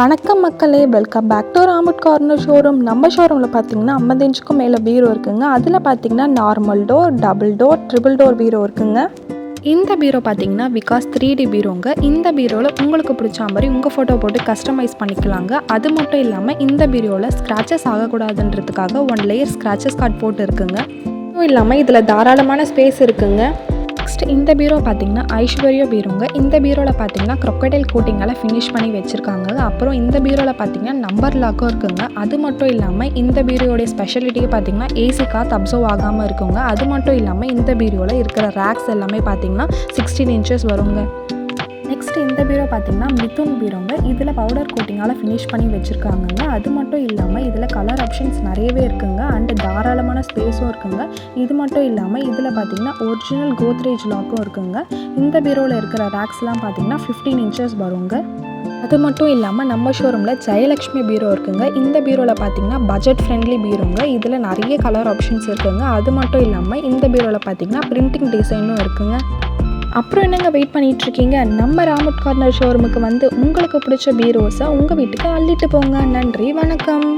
வணக்கம் மக்களே, welcome back to ராமுட் கார்னர் ஷோரூம். நம்ம ஷோரூமில் பார்த்தீங்கன்னா 50 இன்ச்சுக்கும் மேலே பீரோ இருக்குங்க. அதில் பார்த்தீங்கன்னா normal door, double door, triple door bureau இருக்குங்க. இந்த பீரோ பார்த்தீங்கன்னா விகாஸ் 3D பீரோங்க. இந்த பீரோவில் உங்களுக்கு பிடிச்ச மாதிரி உங்கள் ஃபோட்டோ போட்டு கஸ்டமைஸ் பண்ணிக்கலாங்க. அது மட்டும் இல்லாமல் இந்த பீரோவில் ஸ்க்ராச்சஸ் ஆகக்கூடாதுன்றதுக்காக 1 லேயர் ஸ்க்ராச்சஸ் கார்டு போட்டு இருக்குங்க. அதுவும் இல்லாமல் இதில் தாராளமான ஸ்பேஸ் இருக்குங்க. நெக்ஸ்ட் இந்த பீரோ பார்த்தீங்கன்னா ஐஸ்வர்யா பீரோங்க. இந்த பீரோவில் பார்த்தீங்கன்னா க்ரொக்கடைல் கோட்டிங்கால் ஃபினிஷ் பண்ணி வச்சுருக்காங்க. அப்புறம் இந்த பீரோவில் பார்த்தீங்கன்னா நம்பர் லாக்கும் இருக்குங்க. அது மட்டும் இல்லாமல் இந்த பீரோடைய ஸ்பெஷாலிட்டியே பார்த்தீங்கன்னா ஏசி காற்று அப்சர்வ் ஆகாமல் இருக்குங்க. அது மட்டும் இல்லாமல் இந்த பீரோவில் இருக்கிற ரேக்ஸ் எல்லாமே பார்த்தீங்கன்னா 16 இன்ச்சஸ் வருங்க. நெக்ஸ்ட் இந்த பீரோ பார்த்தீங்கன்னா மிதுன் பீரோங்க. இதில் பவுடர் கோட்டிங்கால் ஃபினிஷ் பண்ணி வச்சுருக்காங்கங்க. அது மட்டும் இல்லாமல் இதில் கலர் ஆப்ஷன்ஸ் நிறையவே இருக்குங்க. அண்டு தாராளமான ஸ்பேஸும் இருக்குங்க. இது மட்டும் இல்லாமல் இதில் பார்த்தீங்கன்னா ஒரிஜினல் கோத்ரேஜ் லாக்கும் இருக்குங்க. இந்த பீரோவில் இருக்கிற ரேக்ஸ்லாம் பார்த்தீங்கன்னா 15 இன்ச்சஸ் வருங்க. அது மட்டும் இல்லாமல் நம்ம ஷோரூமில் ஜெயலக்ஷ்மி பீரோ இருக்குங்க. இந்த பீரோவில் பார்த்தீங்கன்னா பட்ஜெட் ஃப்ரெண்ட்லி பீரோங்க. இதில் நிறைய கலர் ஆப்ஷன்ஸ் இருக்குங்க. அது மட்டும் இல்லாமல் இந்த பீரோவில் பார்த்தீங்கன்னா பிரிண்டிங் டிசைனும் இருக்குங்க. அப்புறம் என்னங்க வெயிட் பண்ணிகிட்ருக்கீங்க? நம்ம ராமுட் கார்னர் ஷோரூமுக்கு வந்து உங்களுக்கு பிடிச்ச பீரோஸை உங்கள் வீட்டுக்கு அள்ளிட்டு போங்க. நன்றி, வணக்கம்.